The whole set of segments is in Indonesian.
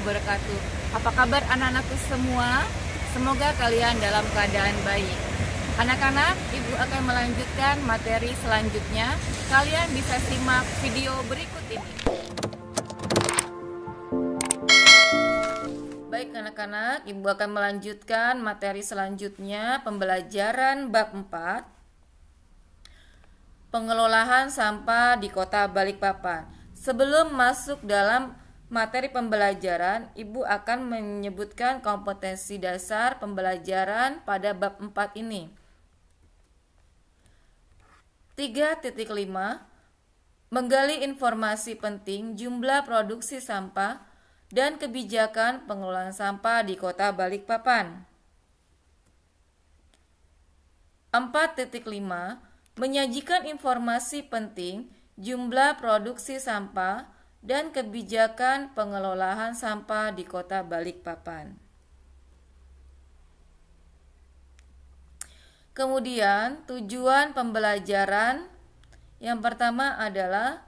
wabarakatuh. Apa kabar anak-anakku semua? Semoga kalian dalam keadaan baik. Anak-anak, Ibu akan melanjutkan materi selanjutnya. Kalian bisa simak video berikut ini. Baik anak-anak, Ibu akan melanjutkan materi selanjutnya, pembelajaran bab 4. Pengelolaan sampah di Kota Balikpapan. Sebelum masuk dalam materi pembelajaran, Ibu akan menyebutkan kompetensi dasar pembelajaran pada bab 4 ini. 3.5 Menggali informasi penting jumlah produksi sampah dan kebijakan pengelolaan sampah di Kota Balikpapan. 4.5 Menyajikan informasi penting jumlah produksi sampah dan kebijakan pengelolaan sampah di Kota Balikpapan. Kemudian tujuan pembelajaran yang pertama adalah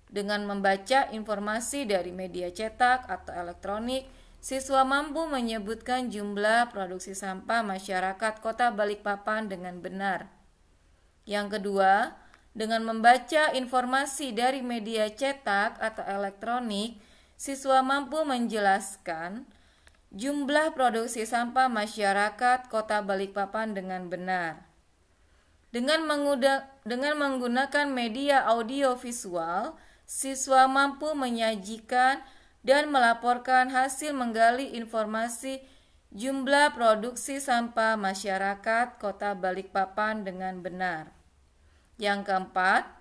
dengan membaca informasi dari media cetak atau elektronik, siswa mampu menyebutkan jumlah produksi sampah masyarakat Kota Balikpapan dengan benar. Yang kedua, dengan membaca informasi dari media cetak atau elektronik, siswa mampu menjelaskan jumlah produksi sampah masyarakat Kota Balikpapan dengan benar. Dengan menggunakan media audio visual, siswa mampu menyajikan dan melaporkan hasil menggali informasi jumlah produksi sampah masyarakat Kota Balikpapan dengan benar. Yang keempat,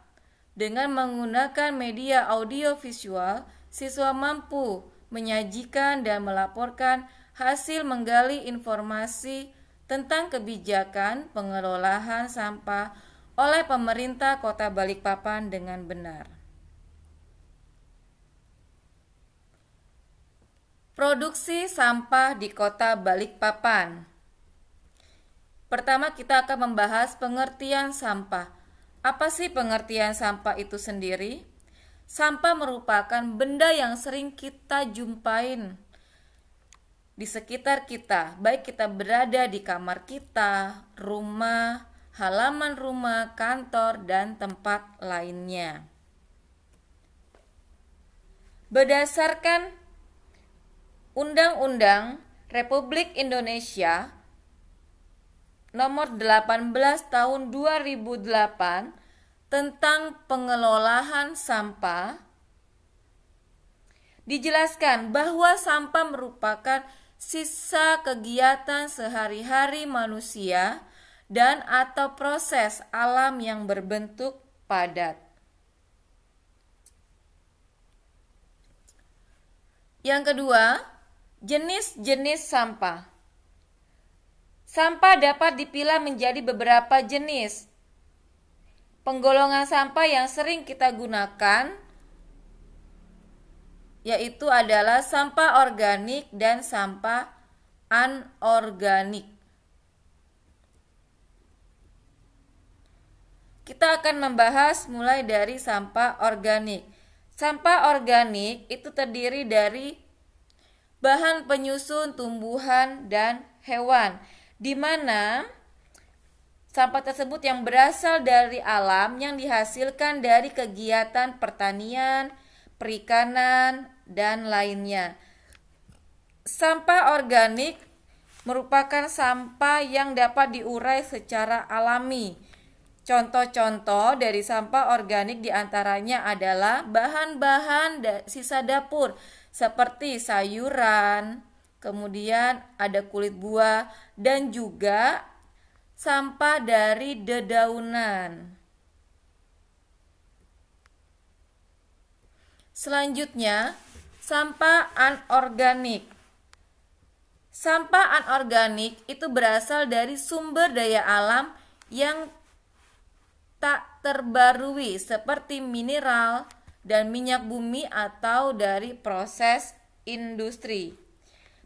dengan menggunakan media audio visual, siswa mampu menyajikan dan melaporkan hasil menggali informasi tentang kebijakan pengelolaan sampah oleh pemerintah Kota Balikpapan dengan benar. Produksi sampah di Kota Balikpapan. Pertama, kita akan membahas pengertian sampah. Apa sih pengertian sampah itu sendiri? Sampah merupakan benda yang sering kita jumpain di sekitar kita, baik kita berada di kamar kita, rumah, halaman rumah, kantor, dan tempat lainnya. Berdasarkan Undang-Undang Republik Indonesia Nomor 18 Tahun 2008 tentang pengelolaan sampah, dijelaskan bahwa sampah merupakan sisa kegiatan sehari-hari manusia dan atau proses alam yang berbentuk padat. Yang kedua, jenis-jenis sampah. Sampah dapat dipilah menjadi beberapa jenis. Penggolongan sampah yang sering kita gunakan yaitu adalah sampah organik dan sampah anorganik. Kita akan membahas mulai dari sampah organik. Sampah organik itu terdiri dari bahan penyusun tumbuhan dan hewan, di mana sampah tersebut yang berasal dari alam yang dihasilkan dari kegiatan pertanian, perikanan, dan lainnya. Sampah organik merupakan sampah yang dapat diurai secara alami. Contoh-contoh dari sampah organik diantaranya adalah bahan-bahan sisa dapur seperti sayuran, kemudian ada kulit buah, dan juga sampah dari dedaunan. Selanjutnya, sampah anorganik. Sampah anorganik itu berasal dari sumber daya alam yang tak terbarui seperti mineral dan minyak bumi atau dari proses industri.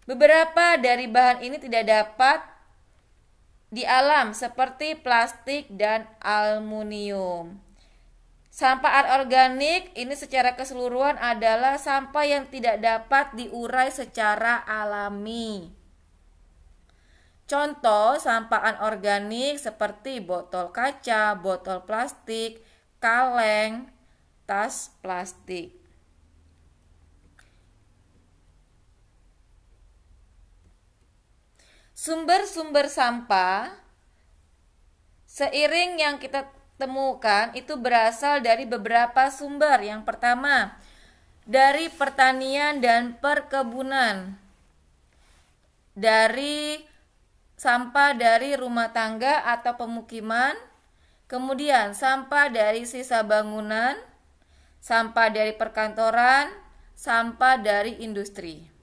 Beberapa dari bahan ini tidak dapat di alam seperti plastik dan aluminium. Sampah anorganik ini secara keseluruhan adalah sampah yang tidak dapat diurai secara alami. Contoh sampah anorganik seperti botol kaca, botol plastik, kaleng, tas plastik. Sumber-sumber sampah seiring yang kita temukan itu berasal dari beberapa sumber. Yang pertama, dari pertanian dan perkebunan. Dari sampah dari rumah tangga atau pemukiman, kemudian sampah dari sisa bangunan, sampah dari perkantoran, sampah dari industri.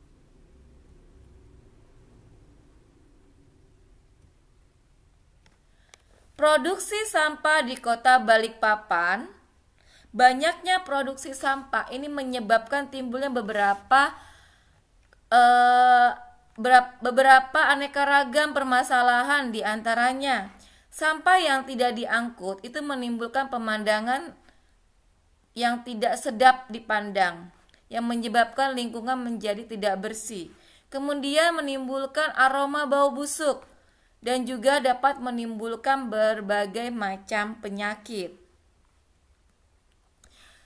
Produksi sampah di Kota Balikpapan. Banyaknya produksi sampah ini menyebabkan timbulnya beberapa aneka ragam permasalahan, di antaranya sampah yang tidak diangkut itu menimbulkan pemandangan yang tidak sedap dipandang, yang menyebabkan lingkungan menjadi tidak bersih. Kemudian menimbulkan aroma bau busuk dan juga dapat menimbulkan berbagai macam penyakit.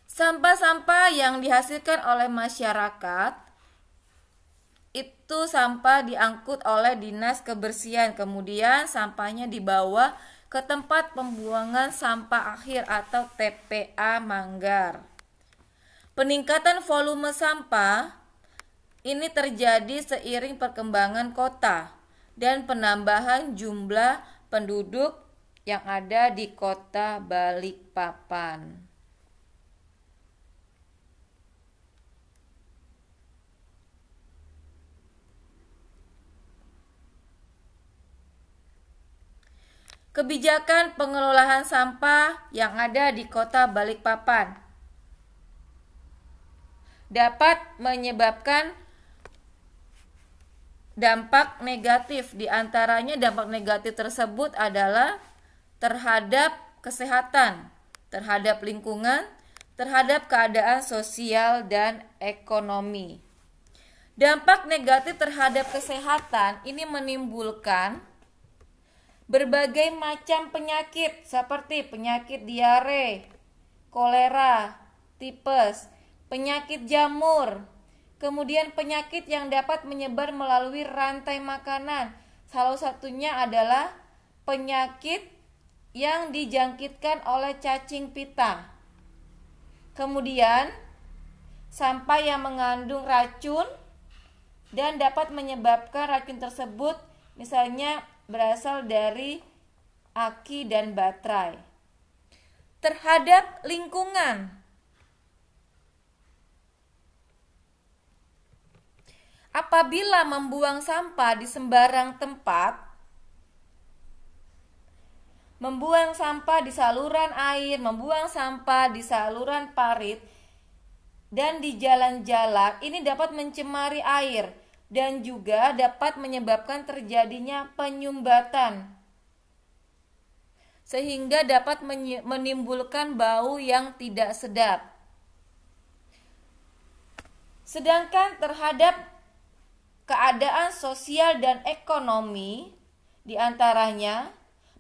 Sampah-sampah yang dihasilkan oleh masyarakat itu sampah diangkut oleh Dinas Kebersihan, kemudian sampahnya dibawa ke tempat pembuangan sampah akhir atau TPA Manggar. Peningkatan volume sampah ini terjadi seiring perkembangan kota dan penambahan jumlah penduduk yang ada di Kota Balikpapan. Kebijakan pengelolaan sampah yang ada di Kota Balikpapan dapat menyebabkan dampak negatif. Di antaranya dampak negatif tersebut adalah terhadap kesehatan, terhadap lingkungan, terhadap keadaan sosial dan ekonomi. Dampak negatif terhadap kesehatan ini menimbulkan berbagai macam penyakit seperti penyakit diare, kolera, tipes, penyakit jamur, kemudian penyakit yang dapat menyebar melalui rantai makanan. Salah satunya adalah penyakit yang dijangkitkan oleh cacing pita. Kemudian sampah yang mengandung racun dan dapat menyebabkan racun tersebut misalnya berasal dari aki dan baterai. Terhadap lingkungan, apabila membuang sampah di sembarang tempat, membuang sampah di saluran air, membuang sampah di saluran parit, dan di jalan-jalan, ini dapat mencemari air dan juga dapat menyebabkan terjadinya penyumbatan, sehingga dapat menimbulkan bau yang tidak sedap. Sedangkan terhadap keadaan sosial dan ekonomi, diantaranya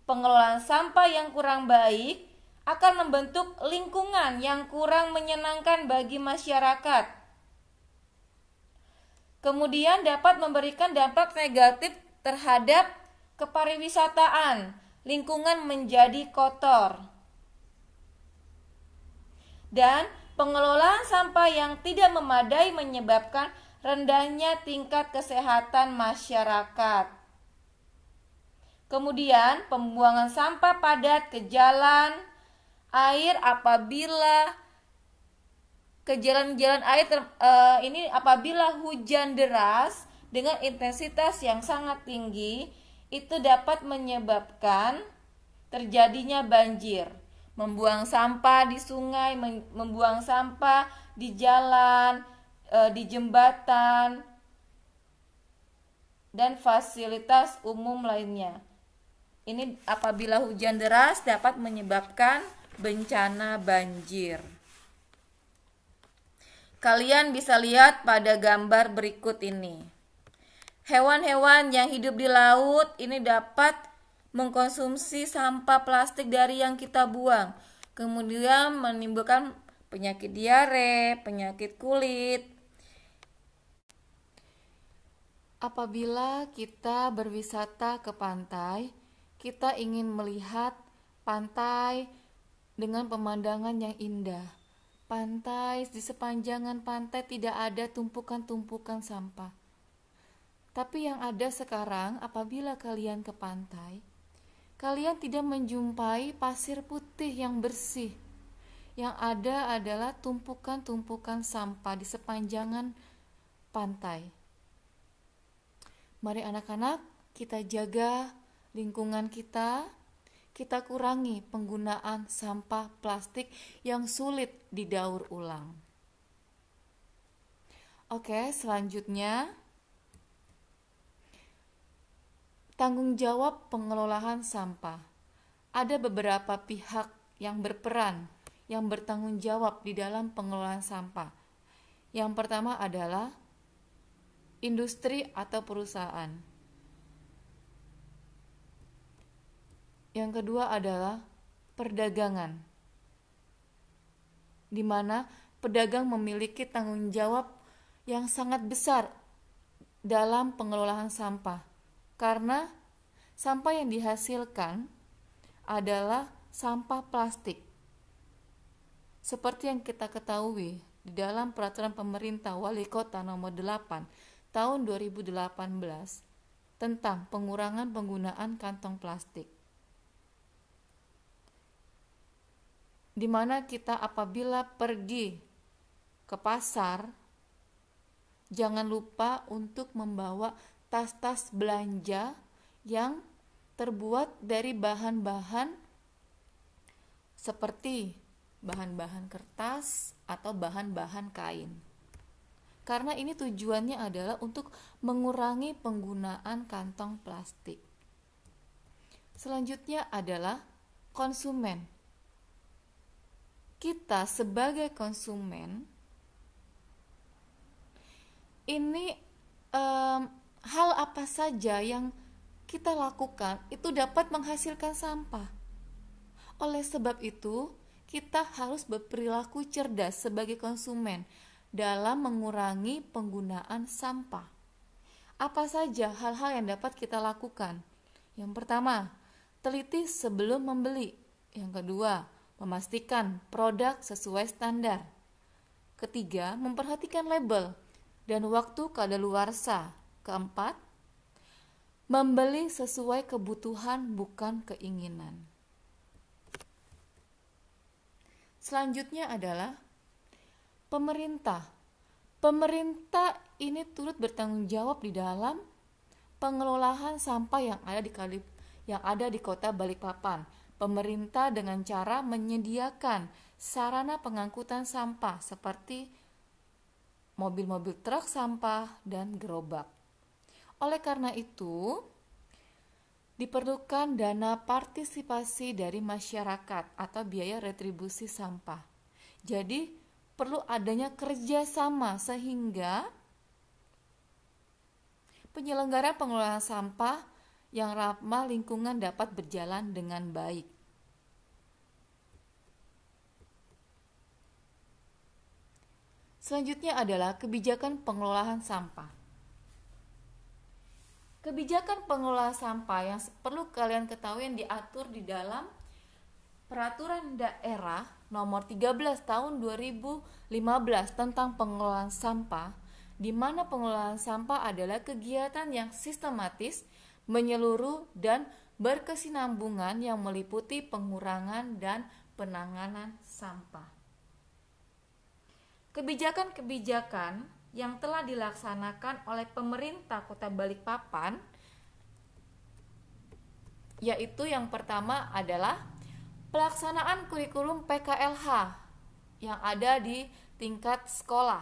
pengelolaan sampah yang kurang baik akan membentuk lingkungan yang kurang menyenangkan bagi masyarakat. Kemudian dapat memberikan dampak negatif terhadap kepariwisataan, lingkungan menjadi kotor. Dan pengelolaan sampah yang tidak memadai menyebabkan rendahnya tingkat kesehatan masyarakat. Kemudian pembuangan sampah padat ke jalan air apabila ke jalan-jalan air ini apabila hujan deras dengan intensitas yang sangat tinggi, itu dapat menyebabkan terjadinya banjir. Membuang sampah di sungai, membuang sampah di jalan, di jembatan, dan fasilitas umum lainnya. Ini apabila hujan deras dapat menyebabkan bencana banjir. Kalian bisa lihat pada gambar berikut ini. Hewan-hewan yang hidup di laut ini dapat mengkonsumsi sampah plastik dari yang kita buang, kemudian menimbulkan penyakit diare, penyakit kulit. Apabila kita berwisata ke pantai, kita ingin melihat pantai dengan pemandangan yang indah. Pantai, di sepanjangan pantai tidak ada tumpukan-tumpukan sampah. Tapi yang ada sekarang, apabila kalian ke pantai, kalian tidak menjumpai pasir putih yang bersih. Yang ada adalah tumpukan-tumpukan sampah di sepanjangan pantai. Mari anak-anak, kita jaga lingkungan kita kurangi penggunaan sampah plastik yang sulit didaur ulang. Oke, selanjutnya tanggung jawab pengelolaan sampah. Ada beberapa pihak yang berperan, yang bertanggung jawab di dalam pengelolaan sampah. Yang pertama adalah industri atau perusahaan. Yang kedua adalah perdagangan, di mana pedagang memiliki tanggung jawab yang sangat besar dalam pengelolaan sampah, karena sampah yang dihasilkan adalah sampah plastik. Seperti yang kita ketahui di dalam peraturan pemerintah Wali Kota nomor 8 tahun 2018 tentang pengurangan penggunaan kantong plastik. Di mana kita apabila pergi ke pasar, jangan lupa untuk membawa tas-tas belanja yang terbuat dari bahan-bahan seperti bahan-bahan kertas atau bahan-bahan kain. Karena ini tujuannya adalah untuk mengurangi penggunaan kantong plastik. Selanjutnya adalah konsumen. Kita sebagai konsumen, ini hal apa saja yang kita lakukan itu dapat menghasilkan sampah. Oleh sebab itu, kita harus berperilaku cerdas sebagai konsumen dalam mengurangi penggunaan sampah. Apa saja hal-hal yang dapat kita lakukan? Yang pertama, teliti sebelum membeli. Yang kedua, memastikan produk sesuai standar. Ketiga, memperhatikan label dan waktu kadaluarsa. Keempat, membeli sesuai kebutuhan bukan keinginan. Selanjutnya adalah pemerintah. Pemerintah ini turut bertanggung jawab di dalam pengelolaan sampah yang ada di Kota Balikpapan. Pemerintah dengan cara menyediakan sarana pengangkutan sampah seperti mobil-mobil truk sampah dan gerobak. Oleh karena itu, diperlukan dana partisipasi dari masyarakat atau biaya retribusi sampah. Jadi, perlu adanya kerjasama sehingga penyelenggara pengelolaan sampah yang ramah lingkungan dapat berjalan dengan baik. Selanjutnya adalah kebijakan pengelolaan sampah. Kebijakan pengelolaan sampah yang perlu kalian ketahui yang diatur di dalam Peraturan Daerah Nomor 13 Tahun 2015 tentang pengelolaan sampah, di mana pengelolaan sampah adalah kegiatan yang sistematis, menyeluruh, dan berkesinambungan yang meliputi pengurangan dan penanganan sampah. Kebijakan-kebijakan yang telah dilaksanakan oleh pemerintah Kota Balikpapan, yaitu yang pertama adalah pelaksanaan kurikulum PKLH yang ada di tingkat sekolah,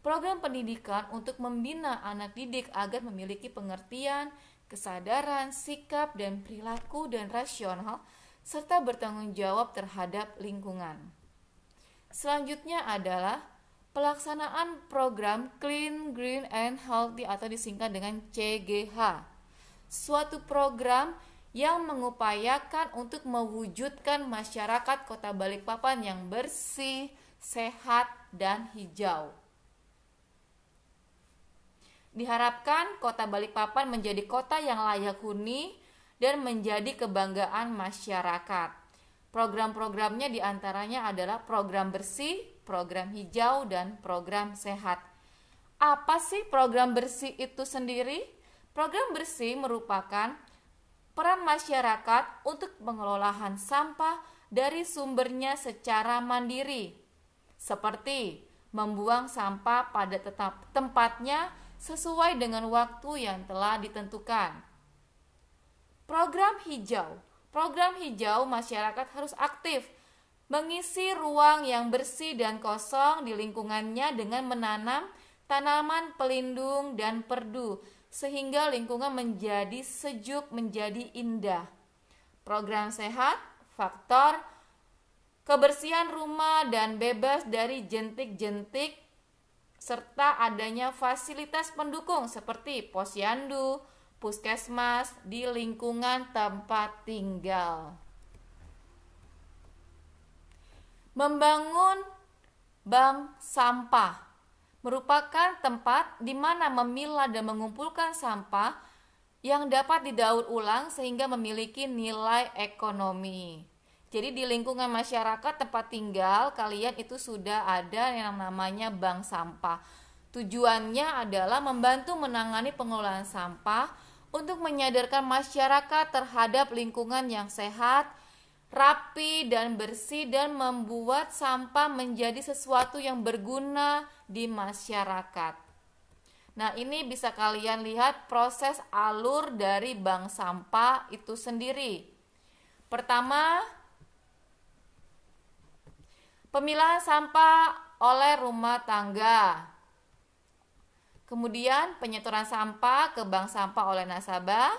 Program pendidikan untuk membina anak didik agar memiliki pengertian, kesadaran, sikap, dan perilaku dan rasional, serta bertanggung jawab terhadap lingkungan. Selanjutnya adalah pelaksanaan program Clean, Green, and Healthy atau disingkat dengan CGH. Suatu program yang mengupayakan untuk mewujudkan masyarakat Kota Balikpapan yang bersih, sehat, dan hijau. Diharapkan Kota Balikpapan menjadi kota yang layak huni dan menjadi kebanggaan masyarakat. Program-programnya diantaranya adalah program bersih, program hijau, dan program sehat. Apa sih program bersih itu sendiri? Program bersih merupakan peran masyarakat untuk pengelolaan sampah dari sumbernya secara mandiri, seperti membuang sampah pada tempatnya sesuai dengan waktu yang telah ditentukan. Program hijau. Program hijau masyarakat harus aktif mengisi ruang yang bersih dan kosong di lingkungannya dengan menanam tanaman pelindung dan perdu sehingga lingkungan menjadi sejuk, menjadi indah. Program sehat, faktor kebersihan rumah dan bebas dari jentik-jentik serta adanya fasilitas pendukung seperti posyandu, puskesmas di lingkungan tempat tinggal. Membangun bank sampah merupakan tempat di mana memilah dan mengumpulkan sampah yang dapat didaur ulang sehingga memiliki nilai ekonomi. Jadi di lingkungan masyarakat tempat tinggal kalian itu sudah ada yang namanya bank sampah. Tujuannya adalah membantu menangani pengelolaan sampah untuk menyadarkan masyarakat terhadap lingkungan yang sehat, rapi dan bersih dan membuat sampah menjadi sesuatu yang berguna di masyarakat. Nah, ini bisa kalian lihat proses alur dari bank sampah itu sendiri. Pertama, pemilahan sampah oleh rumah tangga. Kemudian penyetoran sampah ke bank sampah oleh nasabah.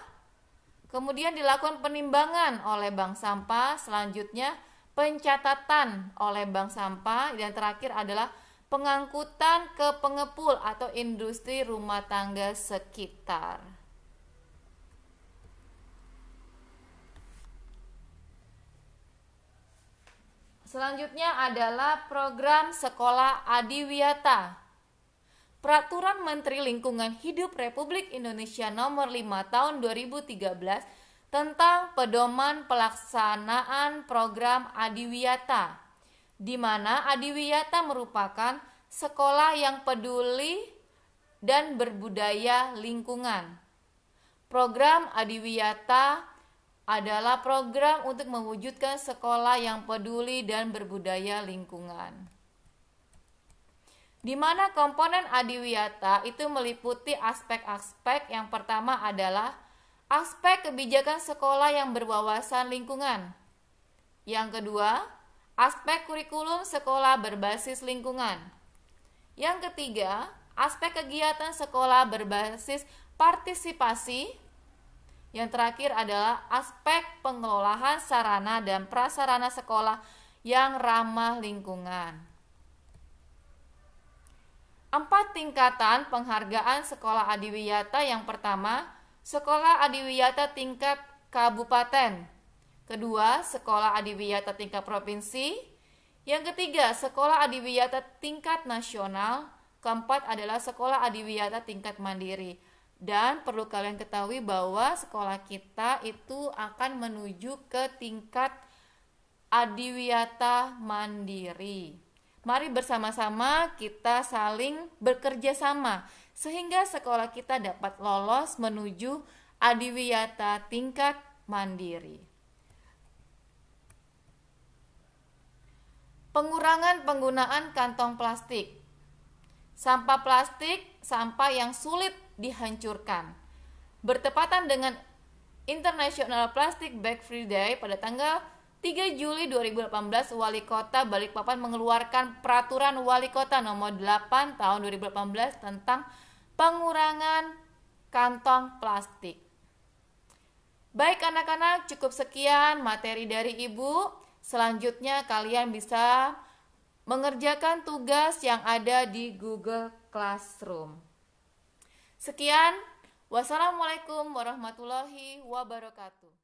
Kemudian dilakukan penimbangan oleh bank sampah. Selanjutnya pencatatan oleh bank sampah. Dan terakhir adalah pengangkutan ke pengepul atau industri rumah tangga sekitar. Selanjutnya adalah program Sekolah Adiwiyata. Peraturan Menteri Lingkungan Hidup Republik Indonesia Nomor 5 Tahun 2013 tentang pedoman pelaksanaan program Adiwiyata, di mana Adiwiyata merupakan sekolah yang peduli dan berbudaya lingkungan. Program Adiwiyata adalah program untuk mewujudkan sekolah yang peduli dan berbudaya lingkungan. Di mana komponen Adiwiyata itu meliputi aspek-aspek. Yang pertama adalah aspek kebijakan sekolah yang berwawasan lingkungan. Yang kedua, aspek kurikulum sekolah berbasis lingkungan. Yang ketiga, aspek kegiatan sekolah berbasis partisipasi. Yang terakhir adalah aspek pengelolaan sarana dan prasarana sekolah yang ramah lingkungan. 4 tingkatan penghargaan sekolah Adiwiyata. Yang pertama, sekolah Adiwiyata tingkat kabupaten. Kedua, sekolah Adiwiyata tingkat provinsi. Yang ketiga, sekolah Adiwiyata tingkat nasional. Keempat adalah sekolah Adiwiyata tingkat mandiri. Dan perlu kalian ketahui bahwa sekolah kita itu akan menuju ke tingkat Adiwiyata mandiri. Mari bersama-sama kita saling bekerja sama sehingga sekolah kita dapat lolos menuju Adiwiyata tingkat mandiri. Pengurangan penggunaan kantong plastik. Sampah plastik, sampah yang sulit dihancurkan. Bertepatan dengan International Plastic Bag Free Day pada tanggal 3 Juli 2018, Wali Kota Balikpapan mengeluarkan Peraturan Wali Kota Nomor 8 Tahun 2018 tentang pengurangan kantong plastik. Baik anak-anak, cukup sekian materi dari Ibu. Selanjutnya kalian bisa mengerjakan tugas yang ada di Google Classroom. Sekian, wassalamualaikum warahmatullahi wabarakatuh.